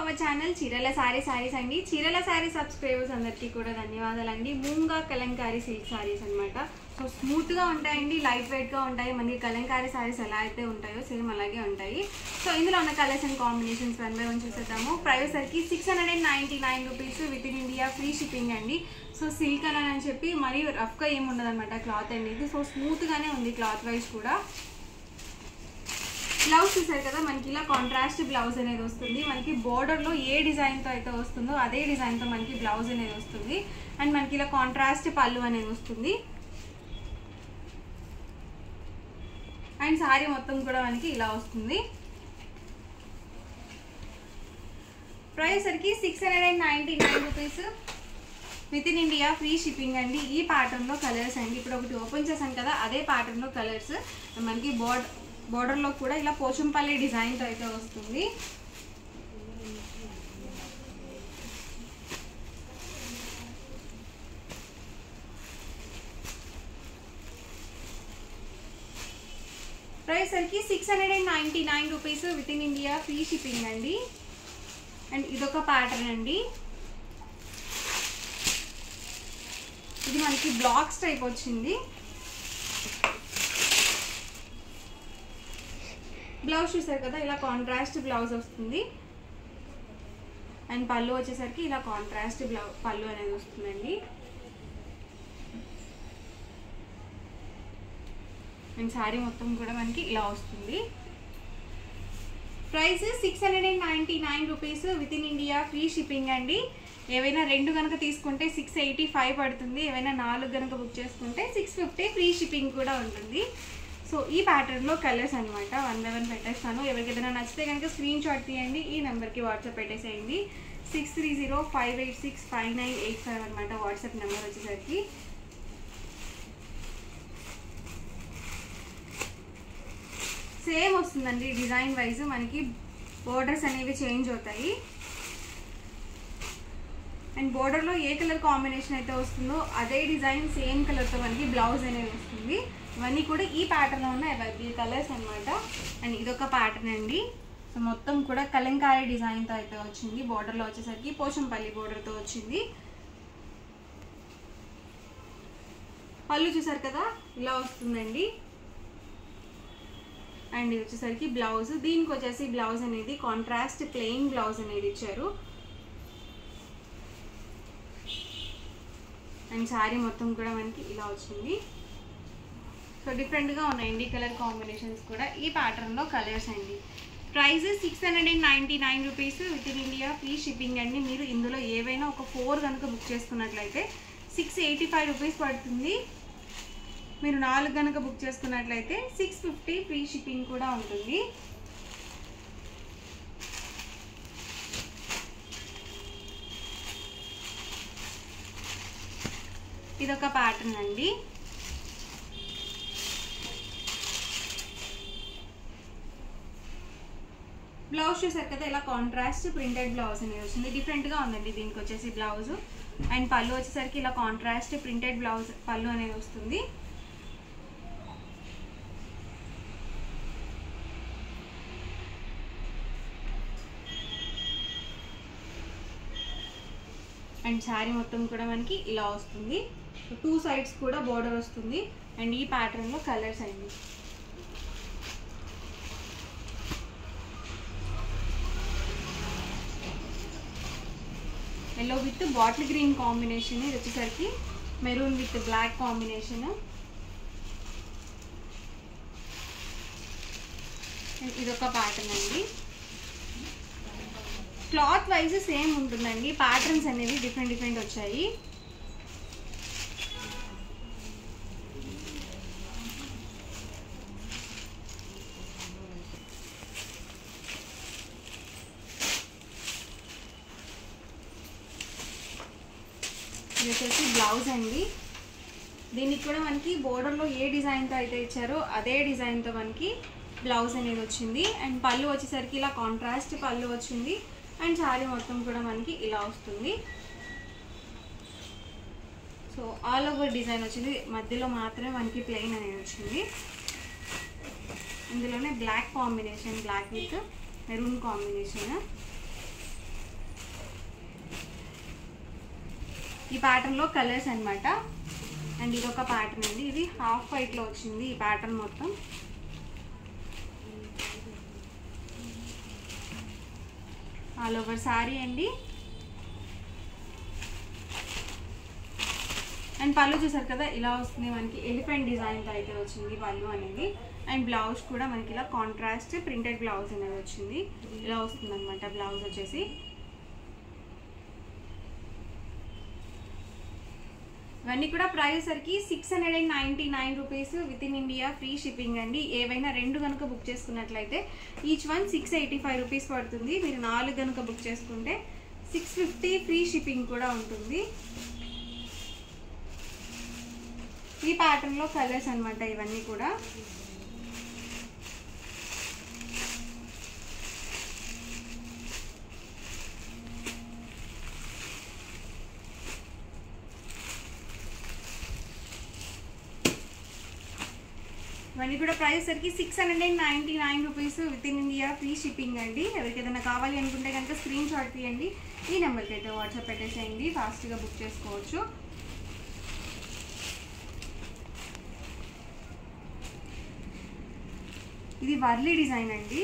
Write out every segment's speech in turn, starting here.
Our channel చీరల సారీస్ అండి. చీరల సారీ సబ్స్క్రైబర్స్ అందరికీ కూడా ధన్యవాదాలండి. మూంగా కలంకారీ సిల్క్ సారీస్ అన్నమాట. సో స్మూత్ గా ఉంటాయండి, లైట్ వెయిట్ గా ఉంటాయి. మనకి కలంకారీ సారీస్ ఎలా అయితే ఉంటాయో సేమ్ అలాగే ఉంటాయి. సో ఇందులో ఉన్న కలర్స్ అండ్ కాంబినేషన్స్ 1 by 1 చూసేద్దాము. ప్రైస్ సరికి 699 rupees with in India, free shipping అండి. సో సిల్క్ అని చెప్పి మరీ రఫ్ గా ఏమి ఉండదు అనమాట క్లాత్ అనేది. సో స్మూత్ గానే ఉంది క్లాత్ వైజ్ కూడా. బ్లౌజ్ చూసారు కదా, మనకి ఇలా కాంట్రాస్ట్ బ్లౌజ్ అనేది వస్తుంది. మనకి బోర్డర్లో ఏ డిజైన్తో అయితే వస్తుందో అదే డిజైన్తో మనకి బ్లౌజ్ అనేది వస్తుంది. అండ్ మనకి ఇలా కాంట్రాస్ట్ పళ్ళు అనేది వస్తుంది. అండ్ సారీ మొత్తం కూడా మనకి ఇలా వస్తుంది. ప్రైస్ సరికి 699 rupees with in India, free shipping అండి. ఈ ప్యాటర్న్లో కలర్స్ అండి. ఇప్పుడు ఒకటి ఓపెన్ చేశాను కదా, అదే ప్యాటర్న్లో కలర్స్. మనకి బోర్డర్లో కూడా ఇలా పోచంపల్లి డిజైన్తో అయితే వస్తుంది. ప్రైస్ సరికి 699 rupees with in India, free shipping అండి. అండ్ ఇదొక ప్యాటర్న్ అండి. ఇది మనకి బ్లాక్స్ టైప్ వచ్చింది. బ్లౌజ్ చూసారు కదా, ఇలా కాంట్రాస్ట్ బ్లౌజ్ వస్తుంది. అండ్ పళ్ళు వచ్చేసరికి ఇలా కాంట్రాస్ట్ పళ్ళు అనేది వస్తుందండి. అండ్ శారీ మొత్తం కూడా మనకి ఇలా వస్తుంది. Price 699 rupees with in India, free shipping అండి. ఏవైనా 2 కనుక తీసుకుంటే 685 పడుతుంది. ఏవైనా 4 కనుక బుక్ చేసుకుంటే 650, ఫ్రీ షిప్పింగ్ కూడా ఉంటుంది. సో ఈ ప్యాటర్న్లో కలర్స్ అనమాట. 1 by 1 పెట్టేస్తాను. ఎవరికి ఏదైనా నచ్చితే కనుక స్క్రీన్ షాట్ తీయండి, ఈ నెంబర్కి వాట్సాప్ పెట్టేసేయండి. 6305865985 అనమాట వాట్సాప్ నెంబర్ వచ్చేసరికి. సేమ్ వస్తుందండి డిజైన్ వైజ్. మనకి బోర్డర్స్ అనేవి చేంజ్ అవుతాయి. అండ్ బోర్డర్లో ఏ కలర్ కాంబినేషన్ అయితే వస్తుందో అదే డిజైన్ సేమ్ కలర్తో మనకి బ్లౌజ్ అనేది వస్తుంది. ఇవన్నీ కూడా ఈ ప్యాటర్న్లో ఉన్న అవైలబుల్ కలర్స్ అనమాట. అండ్ ఇదొక ప్యాటర్న్ అండి. సో మొత్తం కూడా కలంకారీ డిజైన్తో అయితే వచ్చింది. బోర్డర్లో వచ్చేసరికి పోచంపల్లి బోర్డర్తో వచ్చింది. పళ్ళు చూసారు కదా, ఇలా వస్తుందండి. అండ్ ఇది వచ్చేసరికి బ్లౌజ్. దీనికి వచ్చేసి బ్లౌజ్ అనేది కాంట్రాస్ట్ ప్లెయిన్ బ్లౌజ్ అనేది ఇచ్చారు. అండ్ శారీ మొత్తం కూడా మనకి ఇలా వచ్చింది. సో డిఫరెంట్గా ఉన్నాయండి కలర్ కాంబినేషన్స్ కూడా. ఈ ప్యాటర్న్లో కలర్స్ అండి. Price 699 rupees with in India, free shipping అండి. మీరు ఇందులో ఏవైనా ఒక 4 కనుక బుక్ చేసుకున్నట్లయితే 685 రూపీస్ పడుతుంది. మీరు 4 కనుక బుక్ చేసుకున్నట్లయితే 650, ఫ్రీ షిప్పింగ్ కూడా ఉంటుంది. ఇదొక ప్యాటర్న్ అండి. బ్లౌజ్ చూసారు కదా, ఇలా కాంట్రాస్ట్ ప్రింటెడ్ బ్లౌజ్ అనేది వస్తుంది. డిఫరెంట్గా ఉందండి దీనికి వచ్చేసి బ్లౌజ్. అండ్ పళ్ళు వచ్చేసరికి ఇలా కాంట్రాస్ట్ ప్రింటెడ్ బ్లౌజ్ పళ్ళు అనేది వస్తుంది. అండ్ శారీ మొత్తం కూడా మనకి ఇలా వస్తుంది. 2 సైడ్స్ కూడా బోర్డర్ వస్తుంది. అండ్ ఈ ప్యాటర్న్లో కలర్స్ అండి. Yellow with bottle green combination. ఇది వచ్చేసరికి మెరూన్ విత్ బ్లాక్ కాంబినేషన్. ఇదొక ప్యాటర్న్ అండి. క్లాత్ వైజ్ సేమ్ ఉంటుందండి, ప్యాటర్న్స్ అనేవి డిఫరెంట్ వచ్చాయి. ఇది వచ్చేసి బ్లౌజ్ అండి. దీనికి కూడా మనకి బోర్డర్లో ఏ డిజైన్తో అయితే ఇచ్చారో అదే డిజైన్తో మనకి బ్లౌజ్ అనేది వచ్చింది. అండ్ పళ్ళు వచ్చేసరికి ఇలా కాంట్రాస్ట్ పళ్ళు వచ్చింది. అండ్ శారీ మొత్తం కూడా మనకి ఇలా వస్తుంది. సో ఆల్ ఓవర్ డిజైన్ వచ్చింది, మధ్యలో మాత్రమే మనకి ప్లెయిన్ అనేది వచ్చింది. ఇందులోనే black combination, black with maroon combination. ఈ ప్యాటర్న్లో కలర్స్ అనమాట. అండ్ ఇది ఒక ప్యాటర్న్ అండి, ఇది హాఫ్ వైట్లో వచ్చింది ఈ ప్యాటర్న్ మొత్తం. ఆల్ ఓవర్ శారీ అండి. అండ్ పళ్ళు చూసారు కదా ఇలా వస్తుంది మనకి, ఎలిఫెంట్ డిజైన్తో అయితే వచ్చింది పళ్ళు అనేది. అండ్ బ్లౌజ్ కూడా మనకి ఇలా కాంట్రాస్ట్ ప్రింటెడ్ బ్లౌజ్ అనేది వచ్చింది, ఇలా వస్తుంది అనమాట బ్లౌజ్ వచ్చేసి. ఇవన్నీ కూడా ప్రైస్ సరికి 699 rupees with in India, free shipping అండి. ఏవైనా 2 కనుక బుక్ చేసుకున్నట్లయితే ఈచ్ వన్ 685 రూపీస్ పడుతుంది. మీరు 4 కనుక బుక్ చేసుకుంటే 650 ఫ్రీ షిప్పింగ్ కూడా ఉంటుంది. ఈ ప్యాటర్న్లో కలర్స్ అనమాట ఇవన్నీ కూడా. ఇవన్నీ కూడా ప్రైస్ సరికి 699 rupees with in India, free shipping అండి. ఎవరికి ఏదైనా కావాలి అనుకుంటే కనుక స్క్రీన్ షాట్ తీయండి, ఈ నెంబర్కి అయితే వాట్సాప్ పెట్టేసేయండి, ఫాస్ట్గా బుక్ చేసుకోవచ్చు. ఇది వర్లీ డిజైన్ అండి.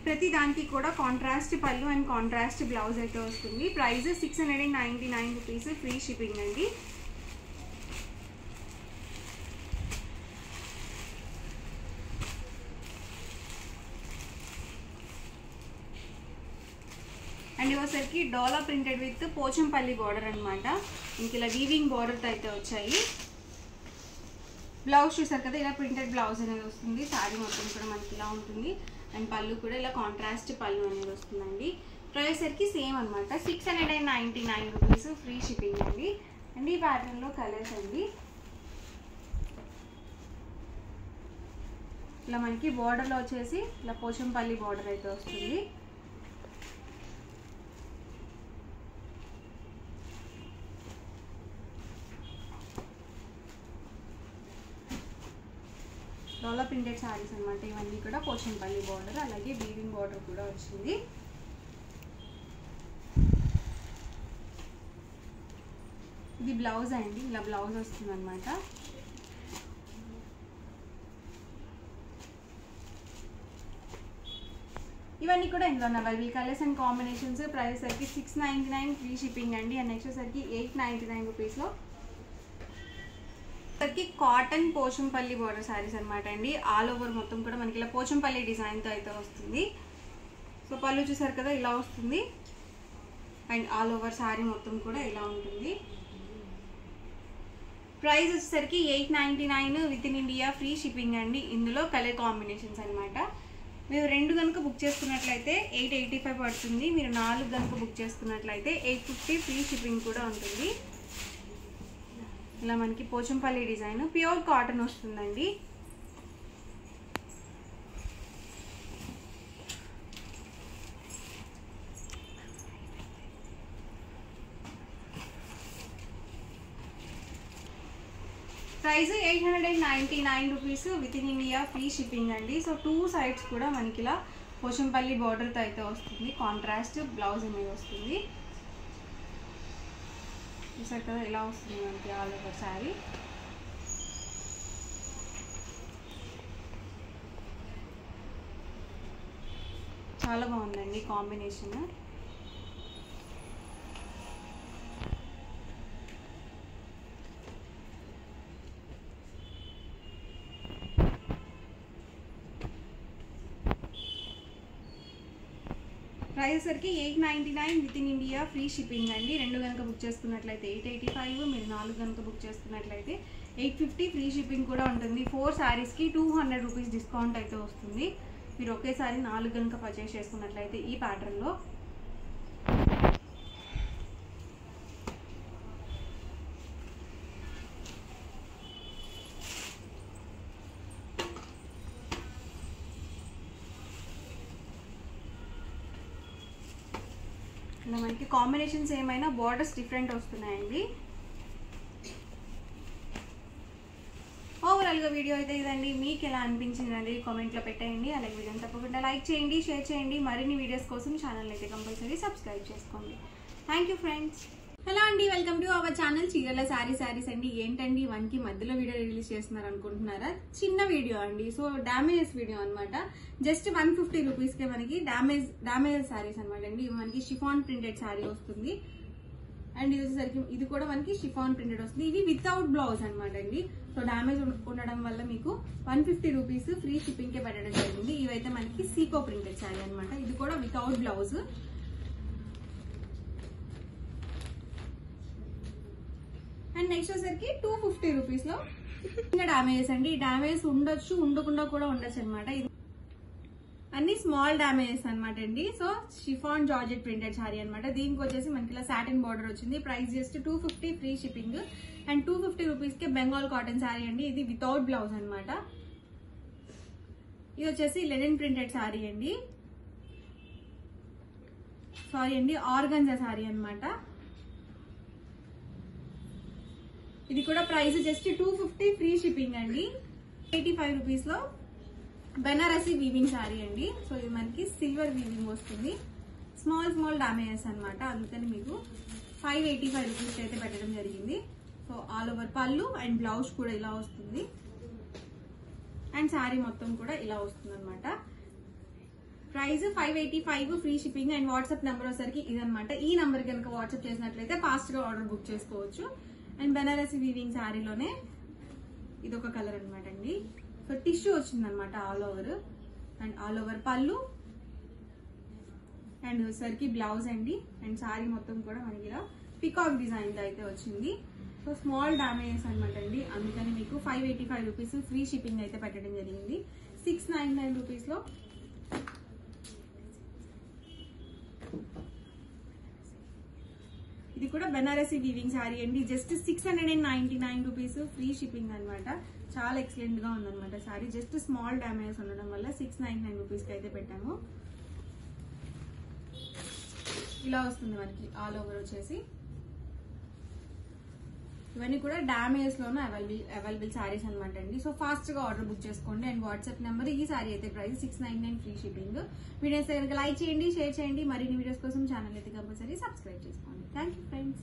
ప్రతి దానికి కూడా కాంట్రాస్ట్ పళ్ళు అండ్ కాంట్రాస్ట్ బ్లౌజ్ అయితే వస్తుంది. ప్రైస్ 699 రూపీస్, ఫ్రీ షిప్పింగ్ అండి. అండ్ ఇవసరికి డోలా ప్రింటెడ్ విత్ పోచంపల్లి బార్డర్ అనమాట. ఇంక ఇలా వీవింగ్ బార్డర్తో అయితే వచ్చాయి. బ్లౌజ్ చూసారు కదా ఇలా ప్రింటెడ్ బ్లౌజ్ అనేది వస్తుంది. శారీ మొత్తం కూడా మనకి ఇలా ఉంటుంది. అండ్ పళ్ళు కూడా ఇలా కాంట్రాస్ట్ పళ్ళు అనేది వస్తుందండి. ప్రైస్ సరికి సేమ్ అనమాట, 699 రూపీస్, ఫ్రీ షిప్పింగ్ అండి. అండ్ ఈ ప్యాటర్న్లో కలర్స్ అండి. ఇలా మనకి బార్డర్లో వచ్చేసి ఇలా పోచంపల్లి బార్డర్ అయితే వస్తుంది. డోలా ప్రింటెడ్ శారీస్ అనమాట ఇవన్నీ కూడా. పోచంపల్లి బార్డర్ అలాగే వీవింగ్ బార్డర్ కూడా వచ్చింది. ఇది బ్లౌజ్ అండి, ఇలా బ్లౌజ్ వస్తుంది అనమాట. ఇవన్నీ కూడా ఇందులో available colours and combinations. Price సరికి 699 ఫ్రీ షిప్పింగ్ అండి. అండ్ నెక్స్ట్ సరికి 899 రూపీస్లో కాటన్ పోచంపల్లి బోర్డర్ శారీస్ అనమాట అండి. ఆల్ ఓవర్ మొత్తం కూడా మనకి ఇలా పోచంపల్లి డిజైన్తో అయితే వస్తుంది. సో పళ్ళు చూసారు కదా ఇలా వస్తుంది. అండ్ ఆల్ ఓవర్ శారీ మొత్తం కూడా ఇలా ఉంటుంది. ప్రైస్ వచ్చేసరికి 899 with in India, free shipping అండి. ఇందులో కలర్ కాంబినేషన్స్ అనమాట. మీరు 2 కనుక బుక్ చేసుకున్నట్లయితే 885 పడుతుంది. మీరు 4 కనుక బుక్ చేసుకున్నట్లయితే 850 ఫ్రీ షిప్పింగ్ కూడా ఉంటుంది. ఇలా మనకి పోచంపల్లి డిజైన్ ప్యూర్ కాటన్ వస్తుందండి. Price 899 rupees with in India, free shipping అండి. సో 2 సైడ్స్ కూడా మనకి ఇలా పోచంపల్లి బార్డర్తో అయితే వస్తుంది. కాంట్రాస్ట్ బ్లౌజ్ అనేది వస్తుంది. చూసారు కదా ఇలా వస్తుంది మనకి ఆల్ ఓవర్ శారీ. చాలా బాగుందండి కాంబినేషన్. ప్రైస్ సరికి 899 with in India, free shipping అండి. 2 కనుక బుక్ చేసుకున్నట్లయితే 885, మీరు 4 కనుక బుక్ చేసుకున్నట్లయితే 850 ఫ్రీ షిప్పింగ్ కూడా ఉంటుంది. 4 శారీస్కి 200 రూపీస్ డిస్కౌంట్ అయితే వస్తుంది. మీరు ఒకేసారి 4 కనుక పర్చేస్ చేసుకున్నట్లయితే ఈ ప్యాటర్న్లో. ఇలా మనకి కాంబినేషన్స్ ఏమైనా బార్డర్స్ డిఫరెంట్ వస్తున్నాయండి. ఓవరాల్ ఓవరాల్ గా వీడియో అయితే ఇదండి. మీకు ఎలా అనిపించింది అనేది కామెంట్ లో పెట్టేయండి. అలాగే వీడియోని తప్పకుండా లైక్ చేయండి, షేర్ చేయండి. మరిన్ని వీడియోస్ కోసం ఛానల్ అయితే కంపల్సరీ సబ్స్క్రైబ్ చేసుకోండి. Thank you friends. హలో అండి, వెల్కమ్ టు అవర్ ఛానల్ చీరల శారీస్ అండి. ఏంటండి 1 కి మధ్యలో వీడియో రిలీజ్ చేస్తున్నారు అనుకుంటున్నారా? చిన్న వీడియో అండి. సో డామేజెస్ వీడియో అనమాట. జస్ట్ 150 రూపీస్ కే మనకి డామేజ్ శారీస్ అనమాట అండి. మనకి షిఫాన్ ప్రింటెడ్ శారీ వస్తుంది. అండ్ ఇది వచ్చేసరికి ఇది కూడా మనకి షిఫాన్ ప్రింటెడ్ వస్తుంది. ఇవి వితౌట్ బ్లౌజ్ అనమాట అండి. సో డామేజ్ ఉండడం వల్ల మీకు 150 రూపీస్ ఫ్రీ షిప్పింగ్ కే పెట్టడం జరిగింది. ఇవైతే మనకి సీకో ప్రింటెడ్ శారీ అనమాట. ఇది కూడా వితౌట్ బ్లౌజ్. అండ్ నెక్స్ట్ వచ్చేసరికి 250 రూపీస్ లో డామేజెస్ అండి. డామేజ్ ఉండొచ్చు, ఉండకుండా కూడా ఉండొచ్చు అనమాట. ఇది అన్ని స్మాల్ డామేజెస్ అనమాట అండి. So chiffon georgette printed sari అనమాట. దీనికి వచ్చేసి మనకి ఇలా సాటిన్ బార్డర్ వచ్చింది. Price just 250 free shipping. And 250 rupees కి బెంగాల్ కాటన్ శారీ అండి. ఇది వితౌట్ బ్లౌజ్ అనమాట. ఇది వచ్చేసి లెనిన్ ప్రింటెడ్ శారీ అండి. సారీ అండి, ఆర్గంజా శారీ అనమాట. ఇది కూడా ప్రైస్ జస్ట్ 250 ఫ్రీ షిప్పింగ్ అండి. 85 రూపీస్ లో బెనారసీ వీవింగ్ శారీ అండి. సో ఇది మనకి సిల్వర్ వీవింగ్ వస్తుంది. స్మాల్ డామేజెస్ అనమాట. అందుకని మీకు 585 రూపీస్ అయితే పెట్టడం జరిగింది. సో ఆల్ ఓవర్ పళ్ళు అండ్ బ్లౌజ్ కూడా ఇలా వస్తుంది. అండ్ శారీ మొత్తం కూడా ఇలా వస్తుంది అనమాట. Price 585 free shipping. And WhatsApp number వచ్చేసరికి ఇదనమాట. ఈ నెంబర్ కనుక వాట్సాప్ చేసినట్లయితే ఫాస్ట్ గా ఆర్డర్ బుక్ చేసుకోవచ్చు. అండ్ బెనారసీ వీవింగ్ శారీలోనే ఇదొక కలర్ అనమాట అండి. సో టిష్యూ వచ్చింది అనమాట all over. And all over పళ్ళు అండ్ వచ్చేసరికి బ్లౌజ్ అండి. అండ్ శారీ మొత్తం కూడా మనకి ఇలా పికాక్ డిజైన్ అయితే వచ్చింది. సో స్మాల్ డామేజెస్ అనమాట అండి. అందుకని మీకు 585 రూపీస్ ఫ్రీ షిప్పింగ్ అయితే పెట్టడం జరిగింది. 699 రూపీస్ లో ఇది కూడా బెనారసీ వీవింగ్ శారీ అండి. జస్ట్ 699 రూపీస్ ఫ్రీ షిప్పింగ్ అనమాట. చాలా ఎక్సలెంట్ గా ఉందన్నమాట శారీ. జస్ట్ స్మాల్ డామేజెస్ ఉండడం వల్ల 699 రూపీస్ కి అయితే పెట్టాము. ఇలా వస్తుంది మనకి ఆల్ ఓవర్ వచ్చేసి. ఇవన్నీ కూడా డామేజ్ లోనే అవైలబుల్ శారీస్ అనమాట అండి. సో ఫాస్ట్ గా ఆర్డర్ బుక్ చేసుకోండి. అండ్ వాట్సాప్ నెంబర్ ఈ శారీ అయితే price 699 free shipping. Videos like చేయండి, షేర్ చేయండి. మరిన్ని వీడియోస్ కోసం ఛానల్ అయితే కంపల్సరీ సబ్స్క్రైబ్ చేసుకోండి. Thank you friends.